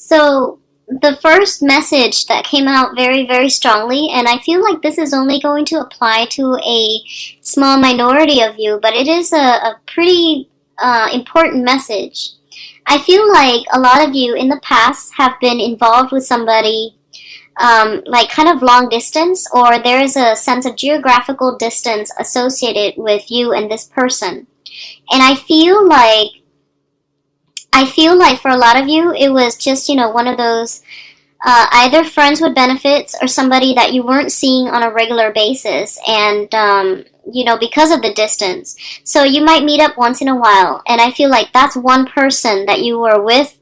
So the first message that came out very, very strongly, and I feel like this is only going to apply to a small minority of you, but it is a pretty important message. I feel like a lot of you in the past have been involved with somebody like kind of long distance, or there is a sense of geographical distance associated with you and this person. And I feel like for a lot of you, it was just, one of those either friends with benefits or somebody that you weren't seeing on a regular basis, and, because of the distance. So you might meet up once in a while, and I feel like that's one person that you were with,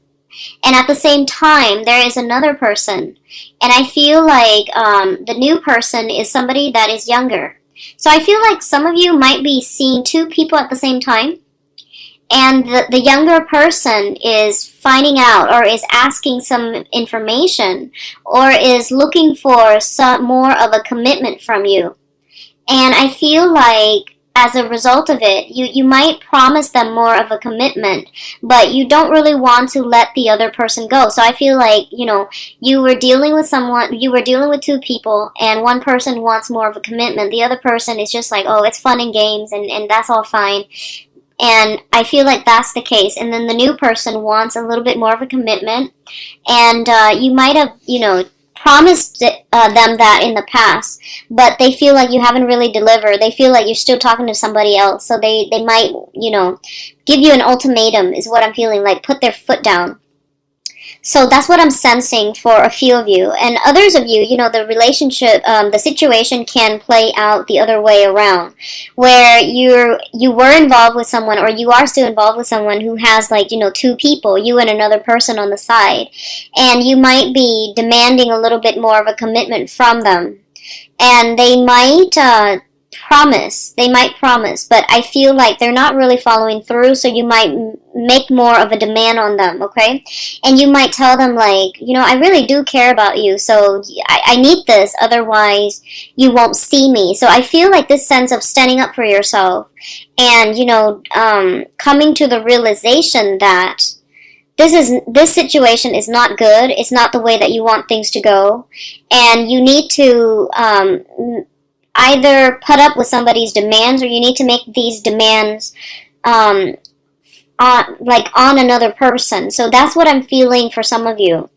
and at the same time, there is another person. And I feel like the new person is somebody that is younger. So I feel like some of you might be seeing two people at the same time. And the younger person is finding out, or is asking some information, or is looking for some more of a commitment from you. And I feel like as a result of it, you might promise them more of a commitment, but you don't really want to let the other person go. So I feel like, you were dealing with two people, and one person wants more of a commitment. The other person is just like, oh, it's fun and games, and that's all fine. And I feel like that's the case. And then the new person wants a little bit more of a commitment. And you might have, promised them that in the past, but they feel like you haven't really delivered. They feel like you're still talking to somebody else. So they might, give you an ultimatum is what I'm feeling, like put their foot down. So that's what I'm sensing for a few of you. And others of you, the relationship, the situation can play out the other way around, where you were involved with someone, or you are still involved with someone who has two people, you and another person on the side. And you might be demanding a little bit more of a commitment from them. And they might promise, but I feel like they're not really following through, so you might make more of a demand on them, okay? And you might tell them, like, I really do care about you, so I need this, otherwise you won't see me. So I feel like this sense of standing up for yourself, and, coming to the realization that this situation is not good, it's not the way that you want things to go, and you need to either put up with somebody's demands, or you need to make these demands on another person. So that's what I'm feeling for some of you.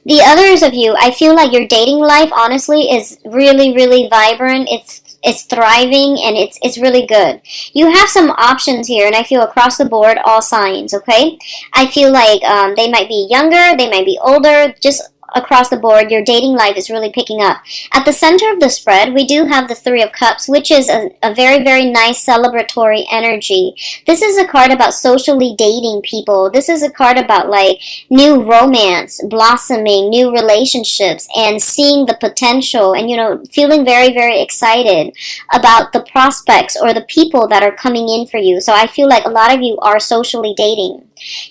The others of you, I feel like your dating life, honestly, is really, really vibrant. It's thriving, and it's really good. You have some options here, and I feel across the board, all signs, okay? I feel like they might be younger, they might be older, just across the board, your dating life is really picking up. At the center of the spread, we do have the Three of Cups, which is a very, very nice celebratory energy. This is a card about socially dating people. This is a card about, like, new romance, blossoming, new relationships, and seeing the potential, and, feeling very, very excited about the prospects or the people that are coming in for you. So I feel like a lot of you are socially dating.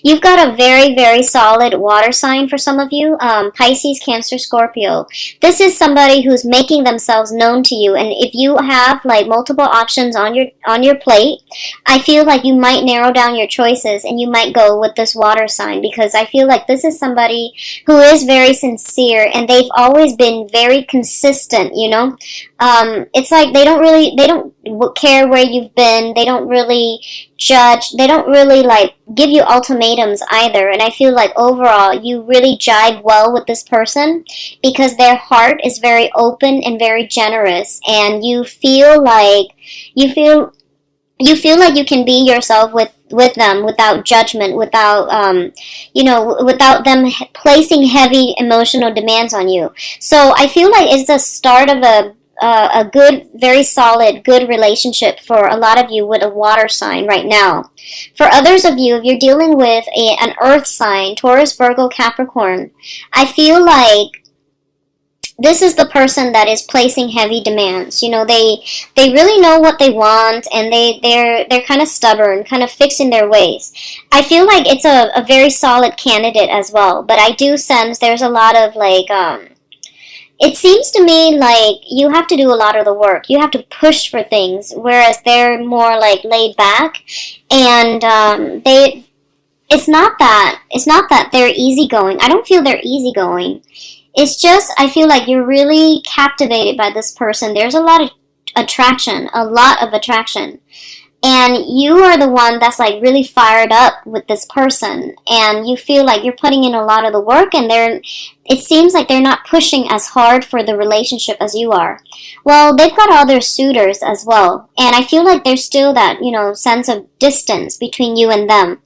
You've got a very, very solid water sign for some of you, Pisces, Cancer, Scorpio. This is somebody who's making themselves known to you, and if you have like multiple options on your plate, I feel like you might narrow down your choices and you might go with this water sign, because I feel like this is somebody who is very sincere, and they've always been very consistent, It's like they don't care where you've been, they don't really judge, they don't really like give you ultimatums either. And I feel like overall you really jive well with this person, because their heart is very open and very generous, and you feel like you can be yourself with them without judgment, without without them placing heavy emotional demands on you. So I feel like it's the start of a good, very solid, good relationship for a lot of you with a water sign right now. For others of you, if you're dealing with an earth sign, Taurus, Virgo, Capricorn, I feel like this is the person that is placing heavy demands. They really know what they want, and they're kind of stubborn, kind of fixed in their ways. I feel like it's a very solid candidate as well, but I do sense there's a lot of like it seems to me like you have to do a lot of the work. You have to push for things, whereas they're more like laid back, and it's not that they're easygoing. I don't feel they're easygoing. It's just I feel like you're really captivated by this person. There's a lot of attraction, a lot of attraction. And you are the one that's like really fired up with this person, and you feel like you're putting in a lot of the work, and it seems like they're not pushing as hard for the relationship as you are. Well, they've got other suitors as well, and I feel like there's still that, sense of distance between you and them.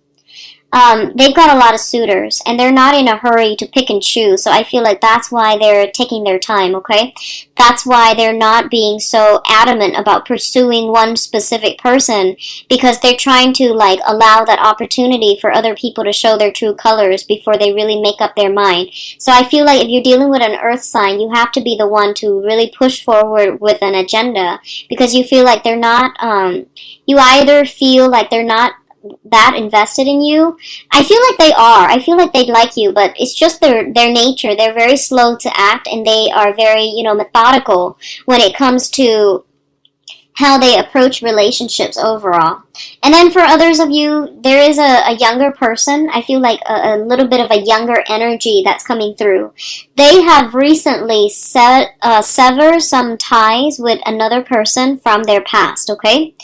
They've got a lot of suitors, and they're not in a hurry to pick and choose, so I feel like that's why they're taking their time, okay? That's why they're not being so adamant about pursuing one specific person, because they're trying to, like, allow that opportunity for other people to show their true colors before they really make up their mind. So I feel like if you're dealing with an earth sign, you have to be the one to really push forward with an agenda, because you feel like they're not, you either feel like they're not that invested in you. I feel like they are. I feel like they'd like you, but it's just their nature. They're very slow to act, and they are very, methodical when it comes to how they approach relationships overall. And then for others of you, there is a younger person. I feel like a little bit of a younger energy that's coming through. They have recently severed some ties with another person from their past, okay?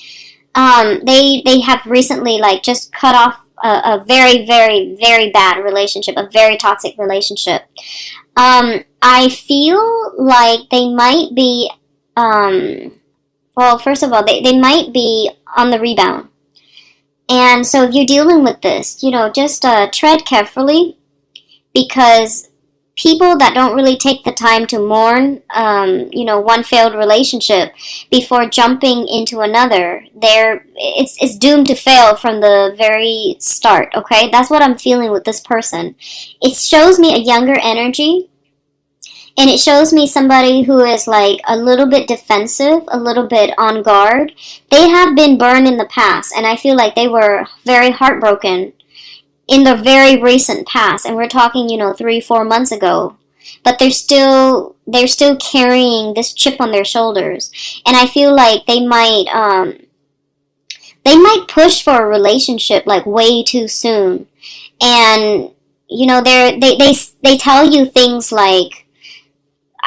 They have recently, like, just cut off a very, very, very bad relationship, a very toxic relationship. I feel like they might be, well, first of all, they might be on the rebound. And so if you're dealing with this, just tread carefully, because people that don't really take the time to mourn, one failed relationship before jumping into another, it's doomed to fail from the very start, okay? That's what I'm feeling with this person. It shows me a younger energy, and it shows me somebody who is like a little bit defensive, a little bit on guard. They have been burned in the past, and I feel like they were very heartbroken in the very recent past, and we're talking, 3-4 months ago, but they're still carrying this chip on their shoulders, and I feel like they might push for a relationship like way too soon, and they tell you things like,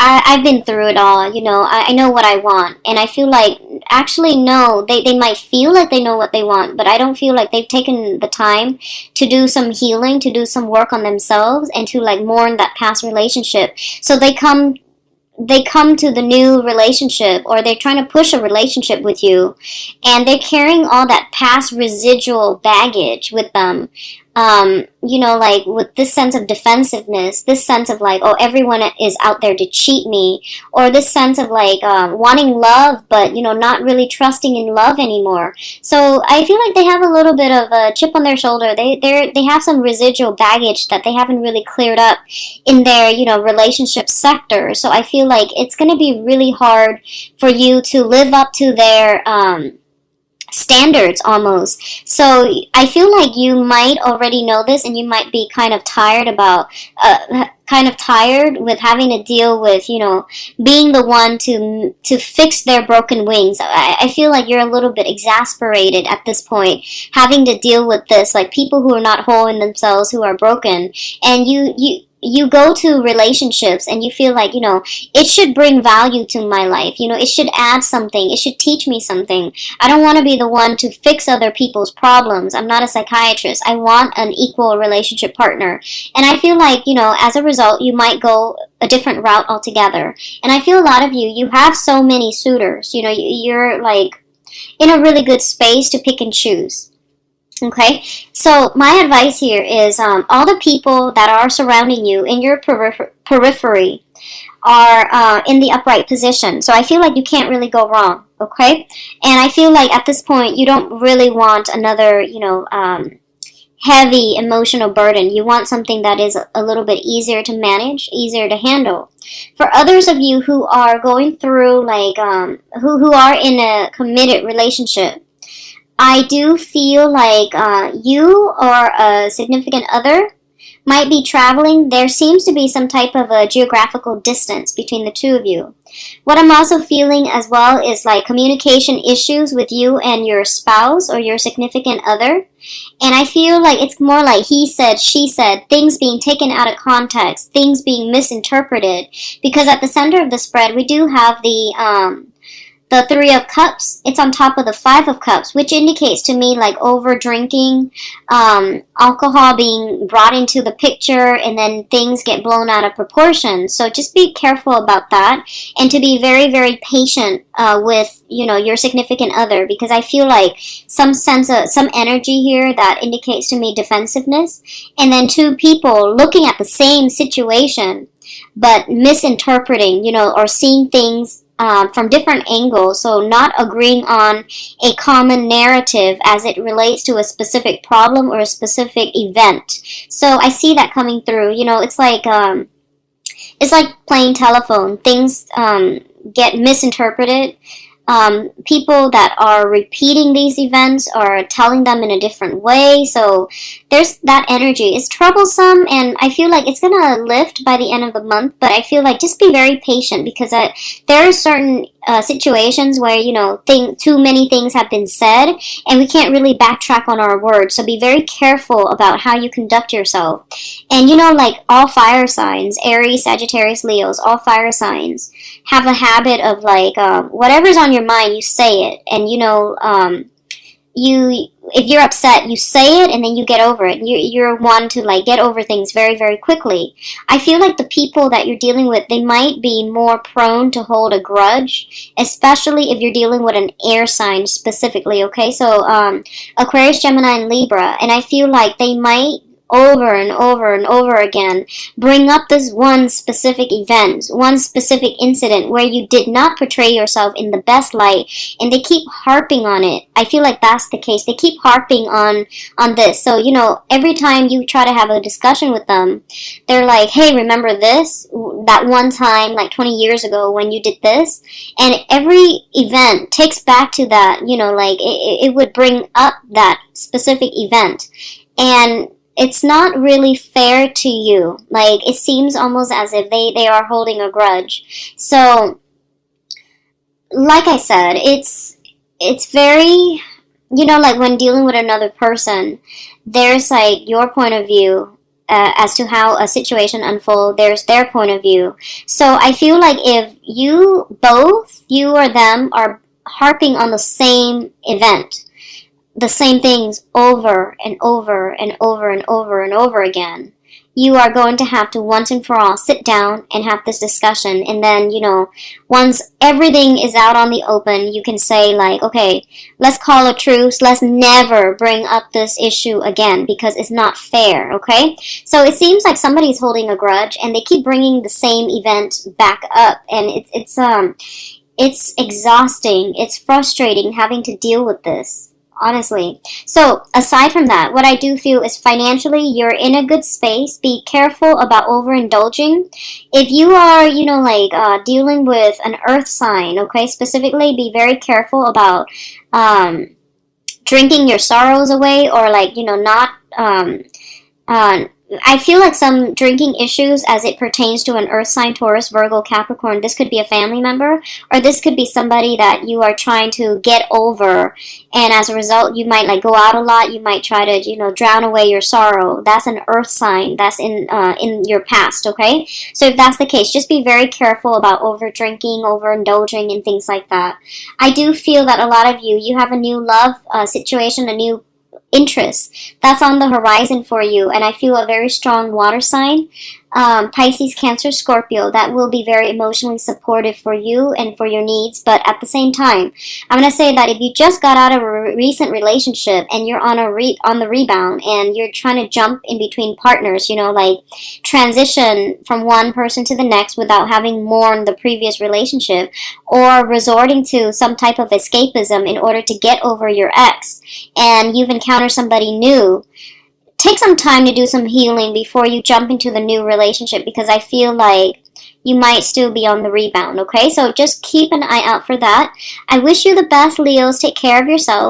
I've been through it all, I know what I want. And I feel like, actually, no, they might feel like they know what they want, but I don't feel like they've taken the time to do some healing, to do some work on themselves, and to, like, mourn that past relationship. So they come to the new relationship, or they're trying to push a relationship with you, and they're carrying all that past residual baggage with them. Like, with this sense of defensive,ness, this sense of like, oh, everyone is out there to cheat me, or this sense of like wanting love, but not really trusting in love anymore. So I feel like they have a little bit of a chip on their shoulder. They have some residual baggage that they haven't really cleared up in their relationship sector. So I feel like it's going to be really hard for you to live up to their standards almost. So I feel like you might already know this, and you might be kind of tired with having to deal with being the one to fix their broken wings. I feel like you're a little bit exasperated at this point, having to deal with this, like people who are not whole in themselves, who are broken, and you go to relationships and you feel like, it should bring value to my life. It should add something. It should teach me something. I don't want to be the one to fix other people's problems. I'm not a psychiatrist. I want an equal relationship partner. And I feel like, as a result, you might go a different route altogether. And I feel a lot of you have so many suitors. You're like in a really good space to pick and choose. Okay, so my advice here is all the people that are surrounding you in your periphery are in the upright position. So I feel like you can't really go wrong, okay? And I feel like at this point you don't really want another, heavy emotional burden. You want something that is a little bit easier to manage, easier to handle. For others of you who are going through, like, who are in a committed relationship, I do feel like you or a significant other might be traveling. There seems to be some type of a geographical distance between the two of you. What I'm also feeling as well is like communication issues with you and your spouse or your significant other. And I feel like it's more like he said, she said, things being taken out of context, things being misinterpreted. Because at the center of the spread, we do have the Three of Cups. It's on top of the Five of Cups, which indicates to me like over drinking, alcohol being brought into the picture, and then things get blown out of proportion. So just be careful about that, and to be very, very patient with, you know, your significant other, because I feel like some sense of, some energy here that indicates to me defensiveness, and then two people looking at the same situation, but misinterpreting, you know, or seeing things from different angles, so not agreeing on a common narrative as it relates to a specific problem or a specific event. So I see that coming through. You know, it's like playing telephone. Things get misinterpreted. People that are repeating these events are telling them in a different way. So there's that energy. It's troublesome, and I feel like it's going to lift by the end of the month. But I feel like just be very patient, because there are certain situations where, you know, too many things have been said, and we can't really backtrack on our words. So be very careful about how you conduct yourself. And, you know, like all fire signs, Aries, Sagittarius, Leos, all fire signs have a habit of like, whatever's on your mind, you say it. And, you know, if you're upset, you say it, and then you get over it. You're one to like get over things very, very quickly. I feel like the people that you're dealing with, they might be more prone to hold a grudge, especially if you're dealing with an air sign specifically, okay? So Aquarius, Gemini, and Libra. And I feel like they might over and over and over again bring up this one specific event, one specific incident where you did not portray yourself in the best light, and they keep harping on it. I feel like that's the case. They keep harping on this. So, you know, every time you try to have a discussion with them, they're like, hey, remember this? That one time, like 20 years ago when you did this? And every event takes back to that, you know, like it would bring up that specific event. And it's not really fair to you. Like, it seems almost as if they are holding a grudge. So, like I said, it's very, you know, like when dealing with another person, there's like your point of view as to how a situation unfolds. There's their point of view. So I feel like if you or them, are harping on the same event, the same things over and over and over and over and over again, you are going to have to once and for all sit down and have this discussion. And then, you know, once everything is out on the open, you can say like, okay, let's call a truce. Let's never bring up this issue again, because it's not fair, okay? So it seems like somebody's holding a grudge, and they keep bringing the same event back up, and it's exhausting. It's frustrating having to deal with this, honestly. So aside from that, what I do feel is financially you're in a good space. Be careful about overindulging. If you are, you know, like dealing with an earth sign, okay, specifically be very careful about drinking your sorrows away, or like, you know, not I feel like some drinking issues as it pertains to an earth sign, Taurus, Virgo, Capricorn. This could be a family member, or this could be somebody that you are trying to get over, and as a result, you might like go out a lot. You might try to, you know, drown away your sorrow. That's an earth sign. That's in your past, okay? So if that's the case, just be very careful about over drinking, overindulging, and things like that. I do feel that a lot of you have a new love situation, a new interest that's on the horizon for you, and I feel a very strong water sign, Pisces, Cancer, Scorpio, that will be very emotionally supportive for you and for your needs. But at the same time, I'm going to say that if you just got out of a recent relationship and you're on the rebound, and you're trying to jump in between partners, you know, like transition from one person to the next without having mourned the previous relationship, or resorting to some type of escapism in order to get over your ex, and you've encountered somebody new, take some time to do some healing before you jump into the new relationship, because I feel like you might still be on the rebound, okay? So just keep an eye out for that. I wish you the best, Leos. Take care of yourself.